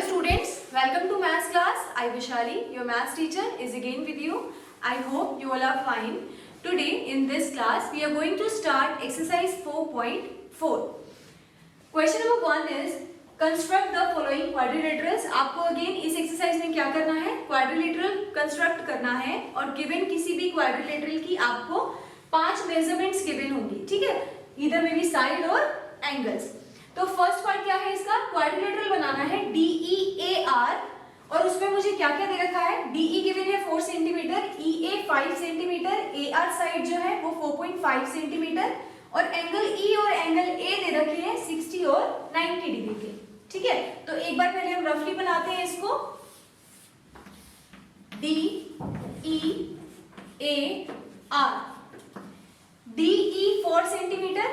students, welcome to maths class. I Vishali, your maths teacher, is again with you. I hope you all are fine. Today in this class we are going to start exercise 4.4. Question number 1 is construct the following quadrilaterals. आपको again इस exercise में क्या करना है, quadrilateral construct करना है और given किसी भी क्वाड्रिलेटरल की आपको 5 मेजरमेंट्स गिवन होंगी, ठीक है, इधर में भी साइड और एंगल्स। तो फर्स्ट पार्ट क्या है इसका, क्वाड्रिलेटरल बनाना है DEAR और उसमें मुझे क्या क्या दे रखा है, DE गिवन है 4 centimetre, EA 5 centimetre, AR side जो है वो 4.5 सेंटीमीटर और एंगल E और एंगल A दे रखे हैं 60 और 90 डिग्री के, ठीक है। तो एक बार पहले हम रफली बनाते हैं इसको, DEAR, DE 4 centimetre,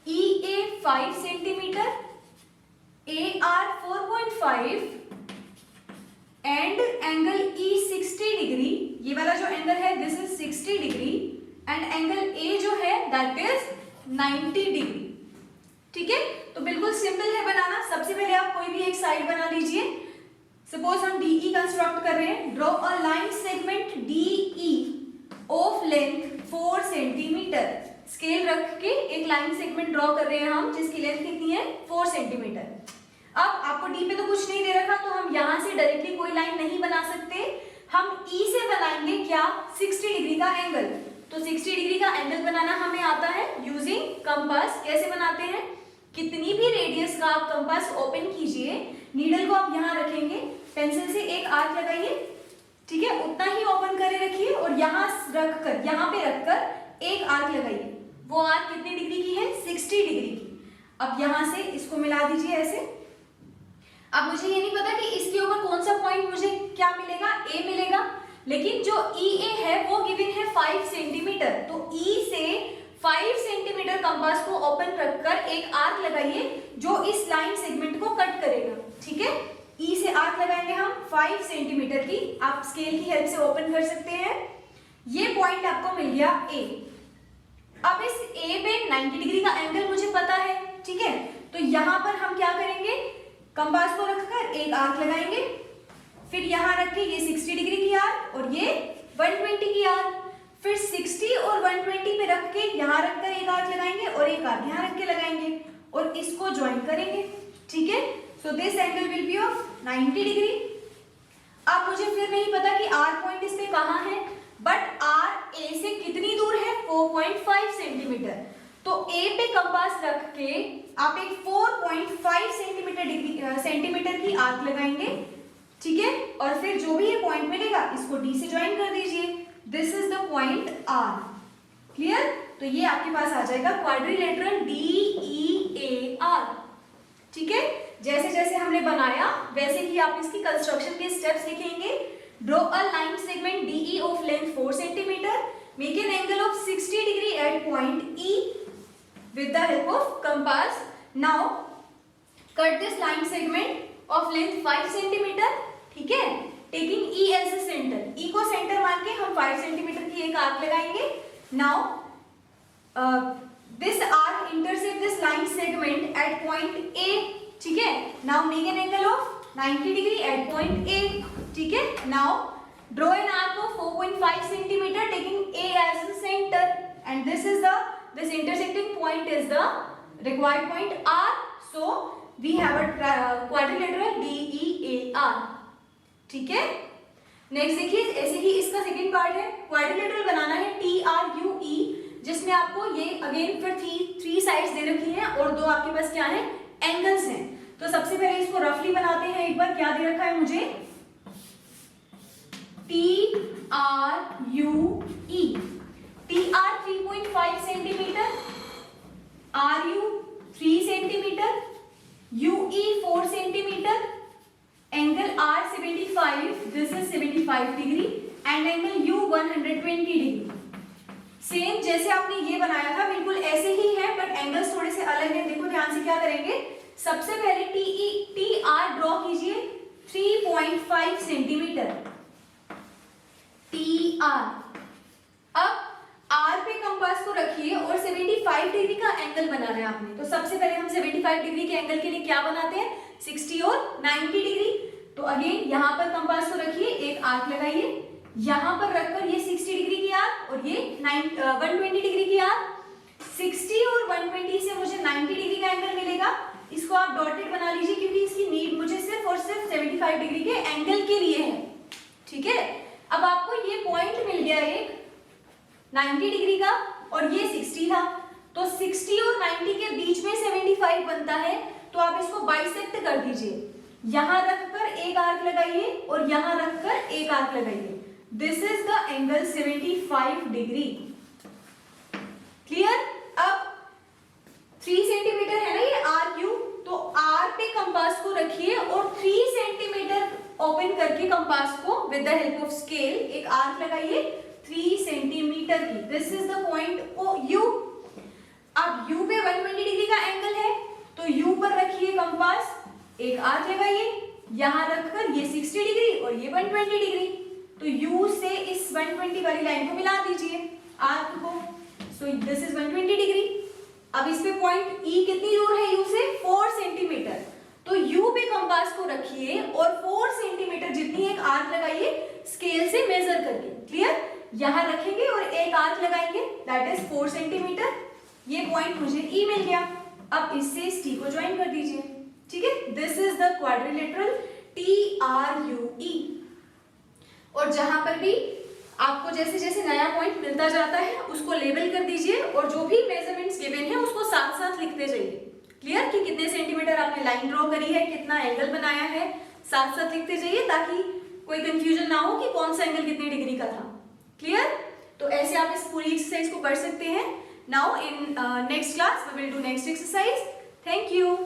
EA 5 centimetre, AR 4.5 and angle E 60 degree. ये वाला जो एंगल है this is 60 degree and angle A जो है दैट इज 90 डिग्री, ठीक है। तो बिल्कुल सिंपल है बनाना। सबसे पहले आप कोई भी एक साइड बना लीजिए। सपोज हम DE कंस्ट्रक्ट कर रहे हैं। Draw a line segment DE of length 4 centimetre. Scale रख के एक लाइन सेगमेंट ड्रॉ कर रहे हैं हम जिसकी लेंथ कितनी है 4 सेंटीमीटर। अब आपको D पे तो कुछ नहीं दे रखा तो हम यहां से डायरेक्टली कोई लाइन नहीं बना सकते, हम E से बनाएंगे क्या, 60 डिग्री का एंगल। तो 60 डिग्री का एंगल बनाना हमें आता है यूजिंग कंपास। कैसे बनाते हैं, कितनी भी रेडियस का आप कंपास ओपन कीजिए, नीडल को आप यहाँ रखेंगे, पेंसिल से एक आर्क लगाइए, ठीक है, उतना ही ओपन करे रखिए और यहाँ रखकर, यहाँ पे रखकर एक आर्क लगाइए। वो आर्क कितनी डिग्री की है, 60 डिग्री की। अब यहाँ से इसको मिला दीजिए ऐसे। अब मुझे ये नहीं पता कि इसके ऊपर कौन सा पॉइंट मुझे क्या मिलेगा, A मिलेगा, लेकिन जो EA है वो गिवन है 5 सेंटीमीटर। तो E से 5 सेंटीमीटर कंपास को ओपन रखकर एक आर्क लगाइए जो इस लाइन सेगमेंट को कट करेगा, ठीक है। E से आर्क लगाएंगे हम 5 सेंटीमीटर की, आप स्केल की हेल्प से ओपन कर सकते हैं। ये पॉइंट आपको मिल गया A। अब इस A पे 90 डिग्री का एंगल मुझे पता है, ठीक है। तो यहां पर हम क्या करेंगे, कंपास को रखकर एक आर्क लगाएंगे, फिर यहां रख के ये 60 डिग्री की आर्क और ये 120 की आर्क, फिर 60 और 120 पे रख के यहां रखकर एक आर्क लगाएंगे और एक आर्क यहां रख के लगाएंगे और इसको ज्वाइन करेंगे, ठीक है। So this angle will be of 90 degree. अब मुझे फिर नहीं पता कि आर पॉइंट इस पे कहां है, बट आर ए से कितनी दूर है, 4.5 सेंटीमीटर। तो A पे कंपास रख के आप एक 4.5 सेंटीमीटर की आर्क लगाएंगे, ठीक है, और फिर जो भी ये पॉइंट मिलेगा इसको D से ज्वाइन कर दीजिए। This is the point R। Clear? तो ये आपके पास आ जाएगा क्वाड्रिलेटरल DEAR, ठीक है। जैसे जैसे हमने बनाया वैसे ही आप इसकी कंस्ट्रक्शन के स्टेप्स लिखेंगे। Draw a line segment DE of length 4 centimetre, make an angle of 60 degree at point E with the help of compass. Now cut this line segment of length 5 centimeter, ठीक है, taking E as a center. E को centre मान के हम 5 centimetre की एक arc लगाएंगे। Now this arc intersect this line segment at point A, ठीक है। Now make an angle of 90 degree at point A, ठीक है। Now draw an arc of 4.5 centimeter taking A as the center and this intersecting point is the required point R. So we have a quadrilateral DEAR, ठीक है। Next देखिए, ऐसे ही इसका second part है, quadrilateral बनाना है TRUE, जिसमें आपको ये अगेन फिर 3 साइड्स दे रखी हैं और 2 आपके पास क्या है, एंगल्स हैं। तो सबसे पहले इसको रफली बनाते हैं एक बार। क्या दे रखा है मुझे, TRUE, TR 3.5 centimetre, RU 3 centimetre, UE 4 centimetre, angle R 75, this is 75 degree and angle U 120 degree. Same जैसे आपने ये बनाया था बिल्कुल ऐसे ही है, बट एंगल्स थोड़े से अलग हैं। देखो ध्यान से क्या करेंगे, सबसे पहले TR ड्रॉ कीजिए 3.5 सेंटीमीटर TR। अब R पे कंपास को रखिए और 75 डिग्री का एंगल बनाना है आपने। तो सबसे पहले हम 75 डिग्री के एंगल के लिए क्या बनाते हैं, 60 और 90 डिग्री। तो अगेन यहाँ पर कंपास को रखिए, एक आर्क लगाइए, यहाँ पर रखकर ये 60 डिग्री की आर्क और ये 120 डिग्री की आर्क। 60 और 120 से मुझे 90 डिग्री का एंगल मिलेगा। इसको आप डॉटेड बना लीजिए क्योंकि इसकी नीड मुझे सिर्फ और सिर्फ 75 डिग्री के एंगल के लिए है। ठीक है, अब आपको ये पॉइंट मिल गया एक 90 डिग्री का और ये 60 था, तो 60 और 90 के बीच में 75 बनता है। तो आप इसको बाइसेक्ट कर दीजिए, यहां रखकर एक आर्क लगाइए और यहां रखकर एक आर्क लगाइए। This is the angle 75 degree. Clear? अब 3 सेंटीमीटर है ना ये आर क्यू, तो आर पे कंपास को रखिए और 3 सेंटीमीटर ओपन करके कंपास को with the help of scale एक आर्क लगाइए 3 सेंटीमीटर की। This is the point O U. अब यू पे 120 डिग्री का एंगल है, तो यू पर रखिए कंपास, एक आर्क लगाइए, यहां रखकर ये 60 डिग्री और ये 120 डिग्री। तो यू से इस 120 वाली लाइन को मिला दीजिए आर्क को। So this is 120 degree. अब इस पे पॉइंट ई कितनी दूर है यू से? 4 सेंटीमीटर। तो यू पे कंपास को रखिए और 4 सेंटीमीटर जितनी एक आर्क लगाइए स्केल से मेजर करके। क्लियर? यहां रखेंगे और एक आर्क लगाएंगे, दैट इज 4 सेंटीमीटर। ये पॉइंट मुझे ई मिल गया। अब इससे इस टी को ज्वाइन कर दीजिए। ठीक है, this is the quadrilateral TRUE। और जहां पर भी आपको जैसे जैसे नया पॉइंट मिलता जाता है उसको लेबल कर दीजिए और जो भी मेजरमेंट्स गिवन है उसको साथ साथ लिखते जाइए। क्लियर? कि कितने सेंटीमीटर आपने लाइन ड्रॉ करी है, कितना एंगल बनाया है, साथ साथ लिखते जाइए ताकि कोई कंफ्यूजन ना हो कि कौन सा एंगल कितने डिग्री का था। क्लियर? तो ऐसे आप इस पूरी एक्सरसाइज को कर सकते हैं। Now in next class we will do next exercise. Thank you.